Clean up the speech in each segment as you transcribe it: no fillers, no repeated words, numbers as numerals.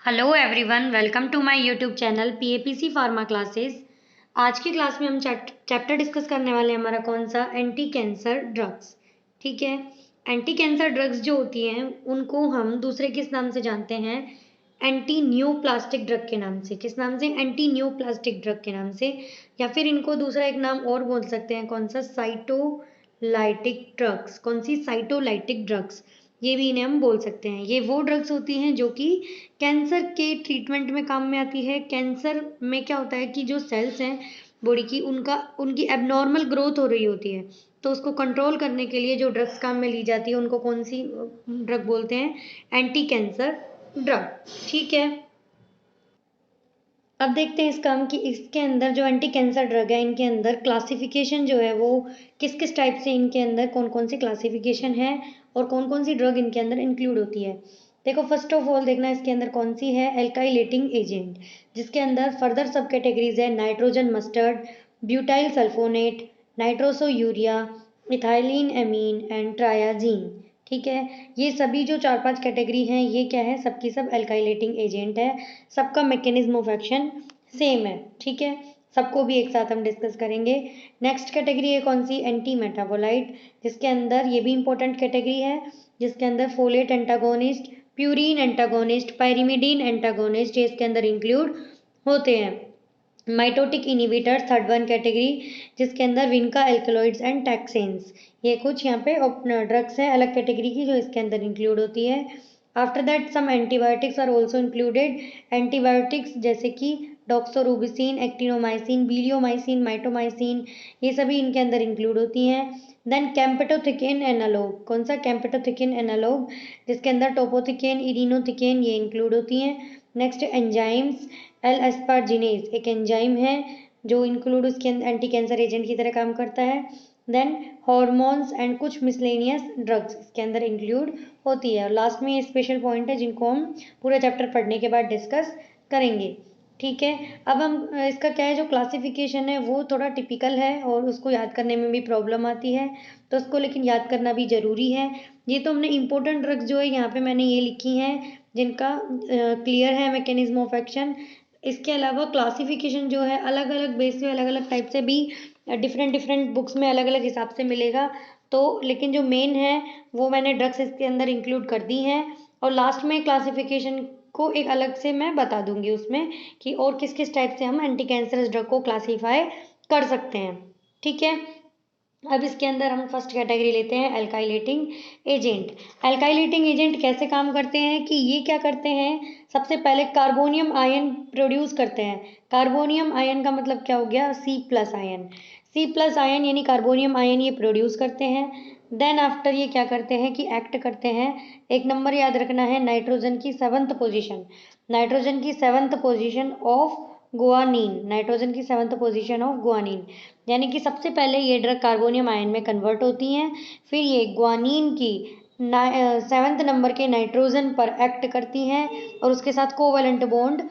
Hello everyone, welcome to my YouTube channel PAPC pharma classes. आज की class में हम चैप्टर डिस्कस करने वाले हैं हमारा कौन सा, एंटी कैंसर ड्रग्स। ठीक है, एंटी कैंसर ड्रग्स जो होती हैं उनको हम दूसरे किस नाम से जानते हैं, एंटी न्यूप्लास्टिक ड्रग के नाम से। किस नाम से? एंटी न्यूप्लास्टिक ड्रग के नाम से, या फिर इनको दूसरा एक नाम और बोल सकते हैं, कौन सा, साइटोलाइटिक ड्रग्स। कौन सी? साइटोलाइटिक ड्रग्स, ये भी इन्हें हम बोल सकते हैं। ये वो ड्रग्स होती हैं जो कि कैंसर के ट्रीटमेंट में काम में आती है। कैंसर में क्या होता है कि जो सेल्स हैं बॉडी की, उनकी एबनॉर्मल ग्रोथ हो रही होती है, तो उसको कंट्रोल करने के लिए जो ड्रग्स काम में ली जाती है उनको कौन सी ड्रग बोलते हैं? Anti cancer drug. ठीक है, अब देखते हैं इस काम की। इसके अंदर जो एंटी कैंसर ड्रग है, इनके अंदर क्लासिफिकेशन जो है वो किस किस टाइप से, इनके अंदर कौन कौन सी क्लासिफिकेशन है और कौन कौन सी ड्रग इनके अंदर इंक्लूड होती है। देखो, फर्स्ट ऑफ ऑल देखना इसके अंदर कौन सी है, एल्काइलेटिंग एजेंट, जिसके अंदर फर्दर सब कैटेगरीज है, nitrogen mustard, butyl sulfonate, nitrosourea, ethylene amine and triazine. ठीक है, ये सभी जो 4-5 कैटेगरी हैं, ये क्या है, सबकी सब एल्काइलेटिंग एजेंट है। सबका मैकेनिज्म ऑफ एक्शन सेम है। ठीक है, सबको भी एक साथ हम डिस्कस करेंगे। नेक्स्ट कैटेगरी है कौन सी, एंटी मेटाबोलाइट, जिसके अंदर ये भी इंपॉर्टेंट कैटेगरी है, जिसके अंदर folate antagonist, purine antagonist, pyrimidine antagonist ये इसके अंदर इंक्लूड होते हैं। Mitotic inhibitor third one category, जिसके अंदर विनका एल्कलॉइड्स एंड टैक्सेंस, ये कुछ यहाँ पे ड्रग्स है अलग कैटेगरी की जो इसके अंदर इंक्लूड होती है। After that some antibiotics are also included. Antibiotics जैसे कि डॉक्सोरूबिसिन, एक्टिनोमाइसिन, बिलियोमाइसिन, माइटोमाइसिन, ये सभी इनके अंदर इंक्लूड होती हैं। देन कैम्पेटोथिकेन एनालॉग, कौन सा, कैम्पेटोथिकेन एनालॉग, जिसके अंदर टोपोथिकेन, इरिनोथिकेन ये इंक्लूड होती हैं। नेक्स्ट एंजाइम्स, एल एस्पार्जिनेज एक एंजाइम है जो इंक्लूड उसके एंटी कैंसर एजेंट की तरह काम करता है। देन हॉर्मोन्स एंड कुछ मिसलेनियस ड्रग्स इसके अंदर इंक्लूड होती है। और लास्ट में ये स्पेशल पॉइंट है जिनको हम पूरा चैप्टर पढ़ने के बाद डिस्कस करेंगे। ठीक है, अब हम इसका क्या है, जो क्लासिफिकेशन है वो थोड़ा टिपिकल है और उसको याद करने में भी प्रॉब्लम आती है, तो उसको लेकिन याद करना भी ज़रूरी है। ये तो हमने इंपॉर्टेंट ड्रग्स जो है यहाँ पे मैंने ये लिखी हैं जिनका क्लियर है मैकेनिज्म ऑफ एक्शन। इसके अलावा क्लासिफिकेशन जो है अलग अलग बेस पे, अलग अलग टाइप से भी डिफरेंट डिफरेंट बुक्स में अलग अलग हिसाब से मिलेगा, तो लेकिन जो मेन है वो मैंने ड्रग्स इसके अंदर इंक्लूड कर दी हैं। और लास्ट में क्लासिफिकेशन को एक अलग से मैं बता दूंगी उसमें कि और किस किस टाइप से हम एंटी कैंसरस ड्रग को क्लासीफाई कर सकते हैं। ठीक है, अब इसके अंदर हम फर्स्ट कैटेगरी लेते हैं, एल्काइलेटिंग एजेंट। एल्काइलेटिंग एजेंट कैसे काम करते हैं कि ये क्या करते हैं, सबसे पहले कार्बोनियम आयन प्रोड्यूस करते हैं। कार्बोनियम आयन का मतलब क्या हो गया, C+ आयन। C+ आयन यानी कार्बोनियम आयन ये प्रोड्यूस करते हैं। देन आफ्टर ये क्या करते हैं कि एक्ट करते हैं। एक नंबर याद रखना है, नाइट्रोजन की 7th पोजीशन, नाइट्रोजन की 7th position of guanine, nitrogen की 7th पोजीशन ऑफ गुआनिन, यानी कि सबसे पहले ये ड्रग कार्बोनियम आयन में कन्वर्ट होती हैं, फिर ये ग्वानिन की 7th नंबर के नाइट्रोजन पर एक्ट करती हैं और उसके साथ कोवैलेंट बॉन्ड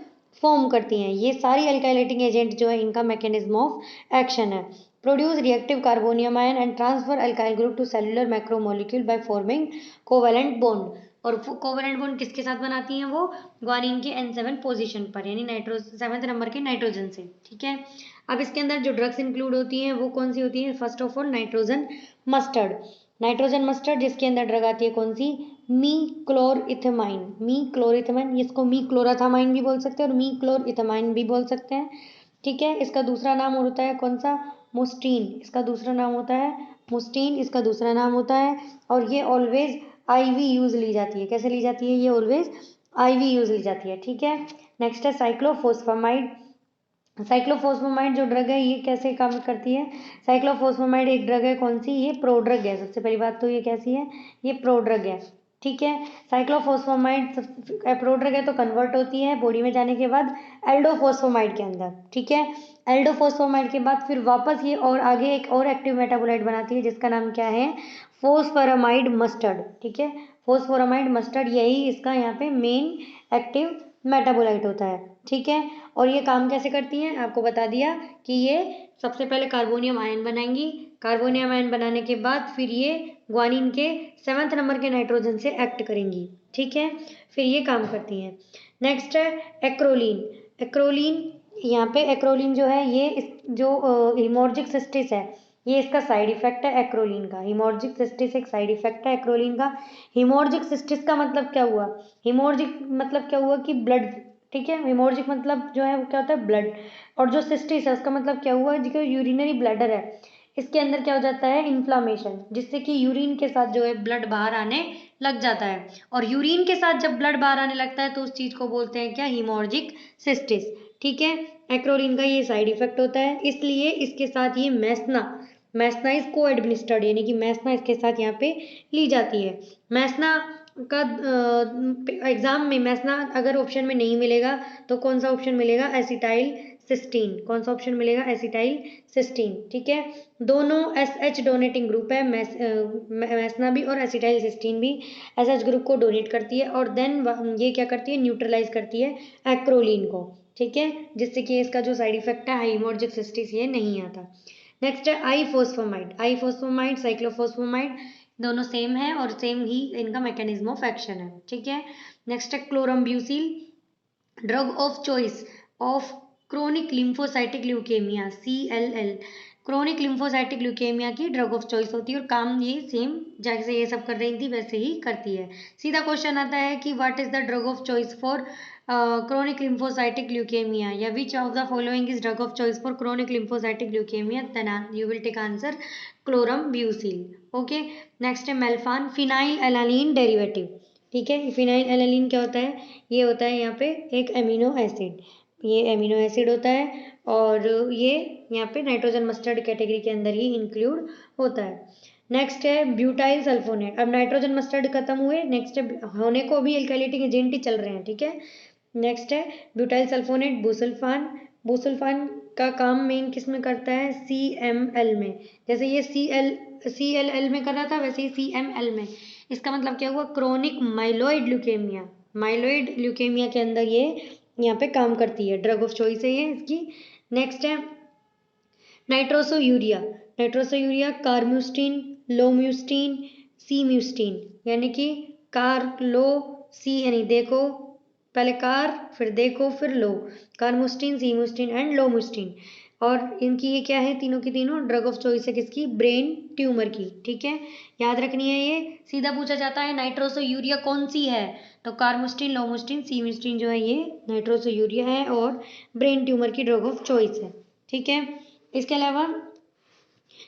फॉर्म करती हैं। ये सारी अल्काइलेटिंग एजेंट जो है इनका मैकेनिज्म ऑफ एक्शन है। Produce reactive carbonium ion and transfer alkyl group to cellular macromolecule by forming covalent bond. और कोवैलेंट बॉन्ड किसके साथ बनाती हैं वो, ग्वानिन के N7 पोजीशन पर, यानी 7th नंबर के नाइट्रोजन से। ठीक है, अब इसके अंदर जो ड्रग्स इंक्लूड होती हैं वो कौन सी होती हैं, first of all nitrogen mustard, nitrogen mustard जिसके अंदर ड्रग आती है कौन सी, मीक्लोरइथामाइन, मीक्लोरइथामाइन, इसको मीक्लोराथामाइन भी बोल सकते हैं और मीक्लोरइथामाइन भी बोल सकते हैं। ठीक है, इसका दूसरा नाम और होता है कौन सा, मुस्टीन, इसका दूसरा नाम होता है मुस्टीन, इसका दूसरा नाम होता है। और ये ऑलवेज IV यूज ली जाती है। कैसे ली जाती है, ये ऑलवेज IV यूज ली जाती है। ठीक है, नेक्स्ट है साइक्लोफोस्फामाइड। साइक्लोफोस्फामाइड जो ड्रग है ये कैसे काम करती है, साइक्लोफोस्फामाइड एक ड्रग है कौन सी, ये प्रोड्रग है। सबसे पहली बात तो ये कैसी है, ये प्रोड्रग है। ठीक है, साइक्लोफोस्फामाइड प्रोड्रग है तो कन्वर्ट होती है बॉडी में जाने के बाद एल्डोफोस्फामाइड के अंदर। ठीक है, एल्डोफोस्फामाइड के बाद फिर वापस ये और आगे एक और एक्टिव मेटाबोलाइट बनाती है जिसका नाम क्या है, फोस्फोरामाइड मस्टर्ड। ठीक है, फोस्फोरामाइड मस्टर्ड यही इसका यहाँ पे मेन एक्टिव मेटाबोलाइट होता है। ठीक है, और ये काम कैसे करती हैं आपको बता दिया कि ये सबसे पहले कार्बोनियम आयन बनाएंगी, कार्बोनियम आयन बनाने के बाद फिर ये ग्वानिन के 7th नंबर के नाइट्रोजन से एक्ट करेंगी, ठीक है, फिर ये काम करती हैं। नेक्स्ट है एक्रोलीन। एक्रोलीन, यहाँ पे एक्रोलीन जो है ये जो हिमोर्जिक सिस्टिस है, ये इसका साइड इफेक्ट है एक्रोलीन का। हिमोर्जिक सिस्टिस एक साइड इफेक्ट है एक्रोलीन का। हिमोर्जिक सिस्टिस का मतलब क्या हुआ? हिमोर्जिक मतलब क्या हुआ कि ब्लड, ठीक है, हिमोर्जिक मतलब जो है वो क्या होता है? ब्लड। और जो सिस्टिस है उसका मतलब क्या हुआ? जो यूरिनरी ब्लैडर है, इसके अंदर क्या हो जाता है? इन्फ्लामेशन, जिससे कि यूरिन के साथ जो है ब्लड बाहर आने लग जाता है। और यूरिन के साथ जब ब्लड बाहर आने लगता है तो उस चीज को बोलते हैं क्या? हिमोर्जिक सिस्टिस, ठीक है। एक्रोलीन का ये साइड इफेक्ट होता है, इसलिए इसके साथ ये मैसना इज को एडमिनिस्टर्ड, यानी कि मैसना इसके साथ यहाँ पे ली जाती है। मैसना का एग्जाम में मैसना अगर ऑप्शन में नहीं मिलेगा तो कौन सा ऑप्शन मिलेगा? Acetyl cysteine. कौन सा ऑप्शन मिलेगा? एसिटाइल सिस्टीन, ठीक है। दोनों एसएच डोनेटिंग ग्रुप है, मैसना भी और एसिटाइल सिस्टीन भी एसएच ग्रुप को डोनेट करती है, और देन ये क्या करती है? न्यूट्रलाइज करती है एक्रोलीन को, ठीक है, जिससे कि इसका जो साइड इफेक्ट है हिमोर्जिक सिस्टिस ये नहीं आता। नेक्स्ट है आईफोस्फोमाइड। आईफोस्फोमाइड, साइक्लोफोस्फोमाइड, दोनों सेम है और सेम ही इनका मैकेनिज्म ऑफ एक्शन है, ठीक है। नेक्स्ट है chlorambucil, drug of choice of chronic lymphocytic leukaemia, CLL। Chronic lymphocytic leukaemia की ड्रग ऑफ चॉइस होती है और काम ये सेम जैसे ये सब कर रही थी वैसे ही करती है। सीधा क्वेश्चन आता है कि what is the drug of choice for chronic lymphocytic leukemia, या which of the following is drug of choice for chronic lymphocytic leukemia, then you will take answer chlorambuzil, okay। next है मेल्फान, phenyl alanine derivative, ठीक है। Phenyl alanine क्या होता है? ये होता है यहाँ पे एक एमिनो एसिड, ये एमिनो एसिड होता है और ये यहाँ पे नाइट्रोजन मस्टर्ड कैटेगरी के अंदर ही इंक्लूड होता है। नेक्स्ट है ब्यूटाइल सल्फोनेट। अब नाइट्रोजन मस्टर्ड खत्म हुए, नेक्स्ट है होने को अभी एल्काइलेटिंग एजेंट ही चल रहे हैं, ठीक है। नेक्स्ट है ब्यूटाइल सल्फोनेट, बुसल्फान। बुसल्फान का काम मेन किस में करता है? CML में। जैसे ये CLL में कर रहा था वैसे ही CML में। इसका मतलब क्या हुआ? Chronic myeloid leukaemia. Myeloid leukaemia के अंदर ये यहाँ पे काम करती है, ड्रग ऑफ चॉइस है ये इसकी। नेक्स्ट है नाइट्रोसोयूरिया। नाइट्रोसोयूरिया कार्म्यूस्टिन, लोम्यूस्टिन, सीम्यूस्टिन, यानी कि लो सी, यानी देखो पहले कार फिर देखो फिर लो, कार्मुस्टिन, सीमुस्टिन एंड लोमुस्टिन। और इनकी ये क्या है? तीनों की तीनों ड्रग ऑफ चॉइस है किसकी? ब्रेन ट्यूमर की, ठीक है। याद रखनी है, ये सीधा पूछा जाता है नाइट्रोसोयूरिया कौन सी है, तो कार्मुस्टिन, लोमुस्टिन, सीमुस्टिन जो है ये नाइट्रोसोयूरिया है और ब्रेन ट्यूमर की ड्रग ऑफ चॉइस है, ठीक है। इसके अलावा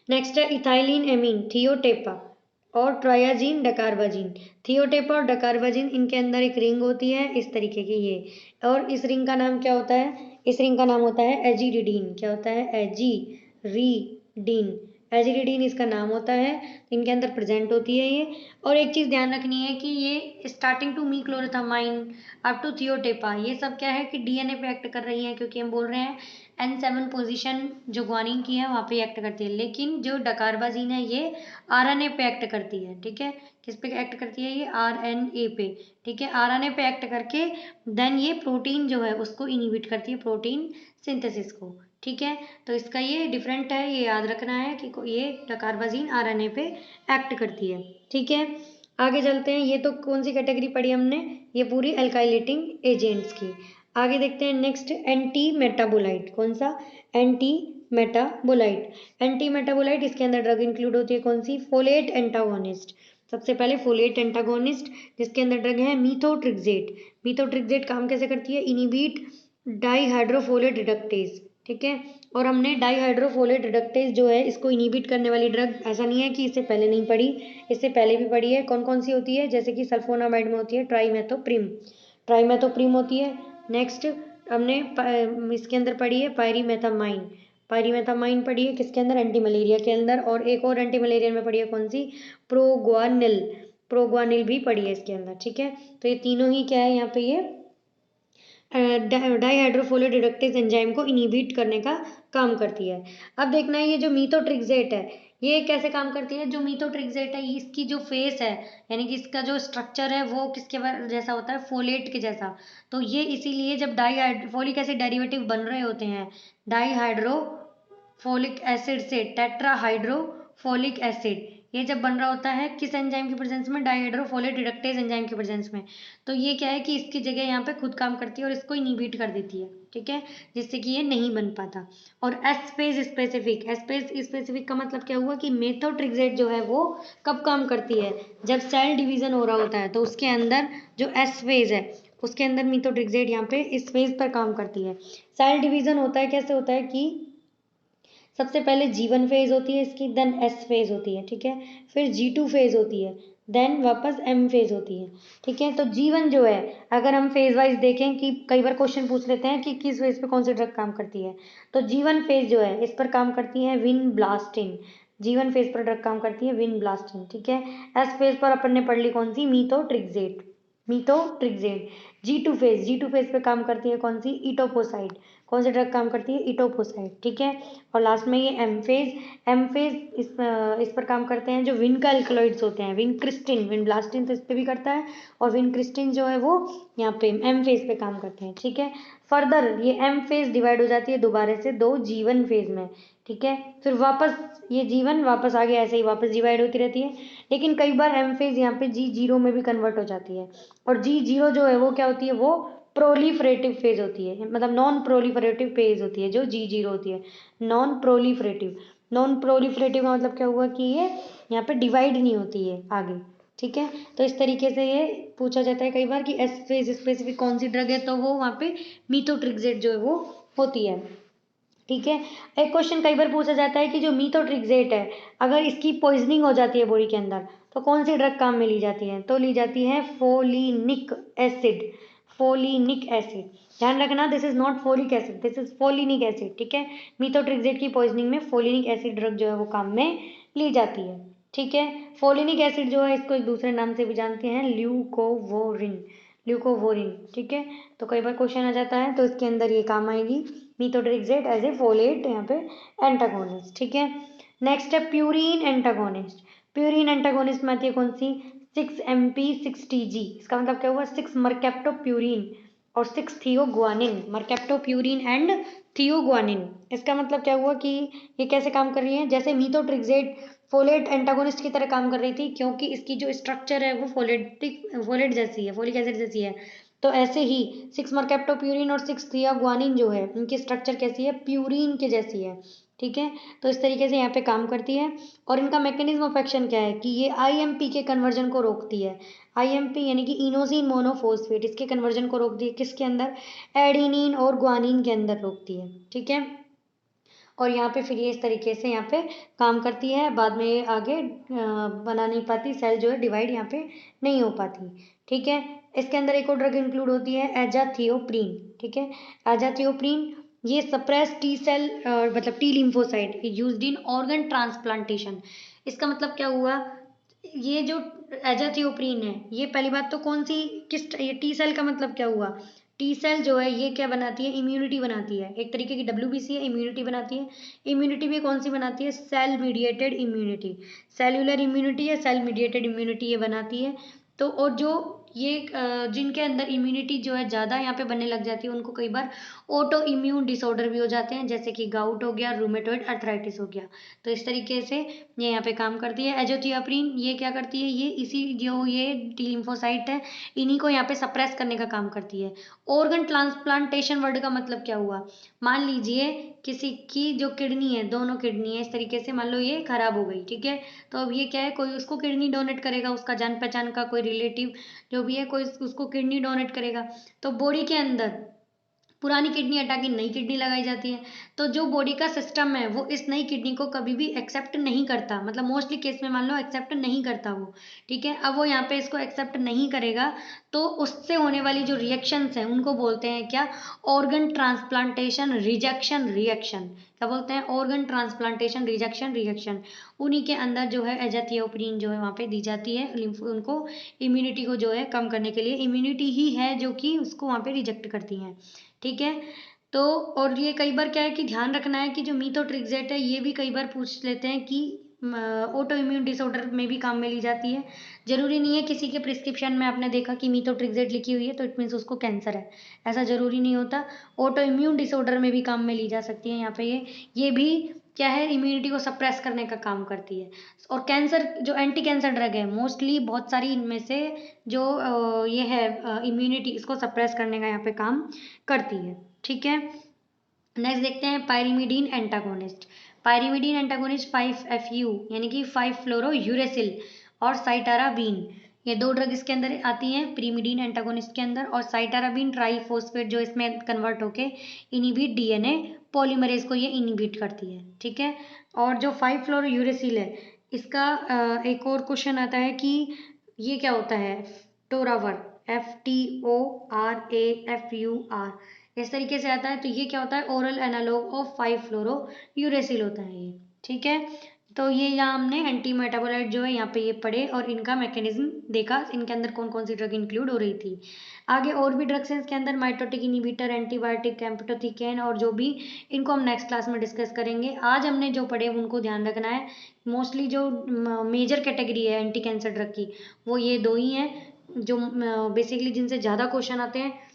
नेक्स्ट है इथाइलिन एमीन, थियोटेपा और ट्रायाजीन डकारबाजीन। थियोटेपा और डकारबाजीन, इनके अंदर एक रिंग होती है इस तरीके की ये, और इस रिंग का नाम क्या होता है? इस रिंग का नाम होता है एजिडिडीन। क्या होता है? एजिरीडीन। एजिडिडीन इसका नाम होता है, इनके अंदर प्रेजेंट होती है ये। और एक चीज ध्यान रखनी है कि ये starting to mechlorethamine up to thiotepa, ये सब क्या है कि डीएनए पे एक्ट कर रही है, क्योंकि हम बोल रहे हैं N7 पोजीशन जो ग्वानिन की है वहाँ पे एक्ट करती है, लेकिन जो डकारबाजीन है ये RNA पे एक्ट करती है, ठीक है। किस पे एक्ट करती है? ये RNA पे, ठीक है। RNA पे एक्ट करके देन ये प्रोटीन जो है उसको इनहिबिट करती है, प्रोटीन सिंथेसिस को, ठीक है। तो इसका ये डिफरेंट है, ये याद रखना है कि ये डकारबाजीन RNA पे एक्ट करती है, ठीक है। आगे चलते हैं, ये तो कौन सी कैटेगरी पढ़ी हमने? ये पूरी एल्काइलेटिंग एजेंट्स की। आगे देखते हैं नेक्स्ट एंटी मेटाबोलाइट। कौन सा? Anti metabolite. एंटी मेटाबोलाइट, इसके अंदर ड्रग इंक्लूड होती है कौन सी? Folate antagonist. सबसे पहले फोलेट एंटागोनिस्ट, जिसके अंदर ड्रग है मीथोट्रिक्सेट। मीथोट्रिक्सेट काम कैसे करती है? इनिबिट डाईहाइड्रोफोलेट रिडक्टेज, ठीक है। और हमने डाईहाइड्रोफोलेट रिडक्टेज जो है इसको इनिबिट करने वाली ड्रग, ऐसा नहीं है कि इससे पहले नहीं पढ़ी, इससे पहले भी पढ़ी है। कौन कौन सी होती है? जैसे कि सल्फोनामाइड में होती है ट्राइमेथोप्रिम, ट्राइमेथोप्रिम होती है। नेक्स्ट हमने इसके अंदर पढ़ी है पायरीमेथामाइन। पायरीमेथामाइन पढ़ी है किसके अंदर? एंटी मलेरिया के अंदर। और एक और एंटी मलेरिया में पढ़ी है कौन सी? प्रोग्वानिल। प्रोग्वानिल भी पढ़ी है इसके अंदर, ठीक है। तो ये तीनों ही क्या है यहाँ पे? ये डाईहाइड्रोफोलेट रिडक्टेज एंजाइम को इनिबिट करने का काम करती है। अब देखना है ये जो मीथोट्रिक्सेट है ये कैसे काम करती है। जो मीथोट्रिक्सेट है इसकी जो फेस है, यानी कि इसका जो स्ट्रक्चर है वो किसके जैसा होता है? फोलेट के जैसा। तो ये इसीलिए जब फोलिक एसिड डेरिवेटिव बन रहे होते हैं डाईहाइड्रो फोलिक एसिड से टेट्राहाइड्रो हाइड्रोफोलिक एसिड, ये जब बन रहा होता है किस एंजाइम की प्रेजेंस में, डाइहाइड्रोफोलेट रिडक्टेज एंजाइम की प्रेजेंस में। तो ये क्या है कि इसकी जगह यहाँ पे खुद काम करती है और इसको इनहिबिट कर देती है, ठीक है, जिससे कि ये नहीं बन पाता। और S phase specific, S phase specific का मतलब क्या हुआ कि मेथोट्रिक्सेट जो है वो कब काम करती है, जब सेल डिवीजन हो रहा होता है तो उसके अंदर जो एस फेज है उसके अंदर मेथोट्रिक्सेट यहाँ पे इस फेज पर काम करती है। सेल डिवीजन होता है, कैसे होता है कि सबसे पहले G1 फेज होती है इसकी, देन S फेज होती है, ठीक है, फिर G2 फेज होती है, देन वापस M फेज होती है, ठीक है। तो G1 जो है, अगर हम फेज वाइज देखें कि कई बार क्वेश्चन पूछ लेते हैं कि किस फेज पे कौन सी ड्रग काम करती है, तो G1 फेज जो है इस पर काम करती है विनब्लास्टिन, G1 फेज पर ड्रग काम करती है विनब्लास्टिन, ठीक है। S फेज पर अपन ने पढ़ ली कौन सी, मीथोट्रिक्सेट, मीथोट्रिक्सेट। G2 फेज पे काम करती है कौन सी, इटोपोसाइड, कौन सी ड्रग काम करती है, इटोपोसाइड, ठीक है। और लास्ट में ये एम फेज इस पर काम करते हैं जो विन का अल्कलॉइड्स होते हैं, विनक्रिस्टिन, विनब्लास्टिन तो इस पे भी करता है और विनक्रिस्टिन जो है वो यहाँ पे एम फेज पे काम करते हैं, ठीक है। फर्दर ये एम फेज डिवाइड हो जाती है दोबारा से दो G1 फेज में, ठीक है, फिर वापस ये G1 वापस आगे ऐसे ही वापस डिवाइड होती रहती है, लेकिन कई बार एम फेज यहाँ पे G0 में भी कन्वर्ट हो जाती है। और G0 जो है वो क्या होती है, वो प्रोलिफरेटिव फेज होती है, मतलब नॉन प्रोलिफरेटिव फेज होती है जो G0 होती है, नॉन प्रोलिफरेटिव। नॉन प्रोलिफरेटिव का मतलब क्या हुआ कि ये यहाँ पे डिवाइड नहीं होती है आगे, ठीक है। तो इस तरीके से ये पूछा जाता है कई बार कि एस फेज स्पेसिफिक कौन सी ड्रग है, तो वो वहाँ पे मीथोट्रिक्सेट जो है वो होती है, ठीक है। एक क्वेश्चन कई बार पूछा जाता है कि जो मीथोट्रिक्सेट है अगर इसकी पॉइजनिंग हो जाती है बॉडी के अंदर तो कौन सी ड्रग काम में ली जाती है, तो ली जाती है फोलिनिक एसिड, फोलिनिक एसिड। ध्यान रखना, this is not folic acid, this is folinic acid, ठीक है। मीथोट्रिक्सेट की पॉइजनिंग में फोलिनिक एसिड ड्रग जो है वो काम में ली जाती है, ठीक है। फोलिनिक एसिड जो है इसको एक दूसरे नाम से भी जानते हैं, ल्यूकोवोरिन, ल्यूकोवोरिन, ठीक है। तो कई बार क्वेश्चन आ जाता है तो इसके अंदर ये काम आएगी मीथोट्रिक्सेट एज ए फोलेट यहाँ पे एंटागोनिस्ट, ठीक है। नेक्स्ट है प्यूरिन एंटागोनिस्ट। प्यूरिन एंटागोनिस्ट में आती है कौन सी, 6MP6TG, इसका मतलब क्या हुआ, 6 मरकेप्टोप्यूरिन और 6 थियोग्वानिन, मरकेप्टोप्यूरिन एंड थियोग्वानिन। इसका मतलब क्या हुआ कि ये कैसे काम कर रही है, जैसे मीथोट्रिक्सेट फोलेट एंटागोनिस्ट की तरह काम कर रही थी, क्योंकि इसकी जो स्ट्रक्चर है वो फोलेट जैसी है, फोलिक एसिड जैसी है। तो ऐसे ही 6 मरकेप्टोप्यूरिन और 6 थियोग्वानिन जो है इनकी स्ट्रक्चर कैसी है, प्यूरिन के जैसी है, ठीक है। तो इस तरीके से यहाँ पे काम करती है। और इनका मैकेनिज्म ऑफ एक्शन क्या है कि ये आईएमपी के कन्वर्जन को रोकती है, आईएमपी यानी कि इनोसिन मोनोफॉस्फेट, इसके कन्वर्जन को रोकती है किसके अंदर, एडेनिन और ग्वानिन के अंदर रोकती है, ठीक है। और यहाँ पे फिर ये इस तरीके से यहाँ पे काम करती है, बाद में ये आगे बना नहीं पाती, सेल जो है डिवाइड यहाँ पे नहीं हो पाती, ठीक है। इसके अंदर एक और ड्रग इंक्लूड होती है एजाथियोप्रीन, ठीक है। एजाथियोप्रीन ये सप्रेस टी सेल मतलब T lymphocyte used in organ transplantation. इसका मतलब क्या हुआ, ये जो एजाथियोप्रीन है ये पहली बात तो कौन सी किस, ये टी सेल का मतलब क्या हुआ, टी सेल जो है ये क्या बनाती है, इम्यूनिटी बनाती है, एक तरीके की WBC है, इम्यूनिटी बनाती है। इम्यूनिटी भी कौन सी बनाती है, cell mediated immunity, cellular immunity या सेल मीडिएटेड इम्यूनिटी ये बनाती है। तो और जो ये जिनके अंदर इम्यूनिटी जो है ज़्यादा यहाँ पे बनने लग जाती है उनको कई बार ऑटो इम्यून डिसऑर्डर भी हो जाते हैं, जैसे कि गाउट हो गया, रूमेटॉइड अर्थराइटिस हो गया। तो इस तरीके से ये यहाँ पे काम करती है। एजोथियोप्रीन ये क्या करती है, ये इसी जो ये टी लिम्फोसाइट है इन्हीं को यहाँ पे सप्रेस करने का काम करती है। ऑर्गन ट्रांसप्लांटेशन वर्ड का मतलब क्या हुआ, मान लीजिए किसी की जो किडनी है, दोनों किडनी है इस तरीके से मान लो ये खराब हो गई, ठीक है। तो अब ये क्या है, कोई उसको किडनी डोनेट करेगा, उसका जान पहचान का कोई रिलेटिव जो भी है कोई उसको किडनी डोनेट करेगा, तो बॉडी के अंदर पुरानी किडनी हटा के नई किडनी लगाई जाती है। तो जो बॉडी का सिस्टम है वो इस नई किडनी को कभी भी एक्सेप्ट नहीं करता, मतलब मोस्टली केस में मान लो एक्सेप्ट नहीं करता वो, ठीक है। अब वो यहाँ पे इसको एक्सेप्ट नहीं करेगा तो उससे होने वाली जो रिएक्शंस हैं उनको बोलते हैं क्या, ऑर्गन ट्रांसप्लांटेशन रिजेक्शन रिएक्शन। क्या बोलते हैं, ऑर्गन ट्रांसप्लांटेशन रिजेक्शन रिएक्शन। उन्हीं के अंदर जो है एजाथियोप्रीन जो है वहाँ पे दी जाती है उनको इम्यूनिटी को जो है कम करने के लिए, इम्यूनिटी ही है जो कि उसको वहाँ पे रिजेक्ट करती हैं, ठीक है। तो और ये कई बार क्या है कि ध्यान रखना है कि जो मीथोट्रिक्सेट है ये भी कई बार पूछ लेते हैं कि ऑटो इम्यून डिसऑर्डर में भी काम में ली जाती है। जरूरी नहीं है किसी के प्रिस्क्रिप्शन में आपने देखा कि मीथोट्रिक्सेट लिखी हुई है तो इट मीन्स उसको कैंसर है, ऐसा जरूरी नहीं होता। ऑटो इम्यून डिसऑर्डर में भी काम में ली जा सकती है यहाँ पे ये भी क्या है, इम्यूनिटी को सप्रेस करने का काम करती है। और कैंसर जो एंटी कैंसर ड्रग है मोस्टली बहुत सारी इनमें से जो ये है इम्यूनिटी इसको सप्रेस करने का यहाँ पे काम करती है। ठीक है, नेक्स्ट देखते हैं pyrimidine antagonist. Pyrimidine antagonist 5-FU यानी कि 5-फ्लोरोयूरेसिल और साइटाराबीन, ये दो ड्रग इसके अंदर आती हैं प्रीमिडीन एंटागोनिस्ट के अंदर। और साइटाराबीन ट्राईफॉस्फेट जो इसमें कन्वर्ट होके इनिबिट डीएनए पॉलीमरेज को ये इनिबिट करती है। ठीक है, और जो 5-फ्लोरोयूरेसिल है इसका एक और क्वेश्चन आता है कि ये क्या होता है, टोरावर, FTORAFUR इस तरीके से आता है। तो ये क्या होता है, ओरल एनालॉग ऑफ 5-फ्लोरोयूरेसिल होता है ये। ठीक है, तो ये यहाँ हमने एंटी मेटाबोलाइट जो है यहाँ पे ये पढ़े और इनका मैकेनिज्म देखा, इनके अंदर कौन कौन सी ड्रग इंक्लूड हो रही थी। आगे और भी ड्रग्स हैं इसके अंदर, माइटोटिक इनिबिटर, एंटीबायोटिक, कैम्पटोथिकेन और जो भी, इनको हम नेक्स्ट क्लास में डिस्कस करेंगे। आज हमने जो पढ़े उनको ध्यान रखना है। मोस्टली जो मेजर कैटेगरी है एंटी कैंसर ड्रग की वो ये दो ही हैं जो बेसिकली जिनसे ज़्यादा क्वेश्चन आते हैं।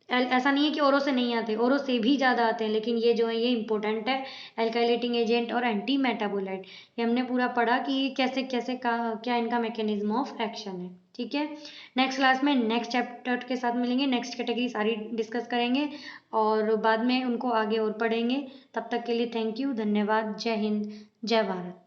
ऐसा नहीं है कि औरों से नहीं आते, औरों से भी ज़्यादा आते हैं, लेकिन ये जो है ये इंपॉर्टेंट है। एल्काइलेटिंग एजेंट और एंटी मेटाबोलाइट, ये हमने पूरा पढ़ा कि कैसे कैसे क्या इनका मैकेनिज्म ऑफ एक्शन है। ठीक है, नेक्स्ट क्लास में नेक्स्ट चैप्टर के साथ मिलेंगे, नेक्स्ट कैटेगरी सारी डिस्कस करेंगे और बाद में उनको आगे और पढ़ेंगे। तब तक के लिए थैंक यू, धन्यवाद, जय हिंद, जय भारत।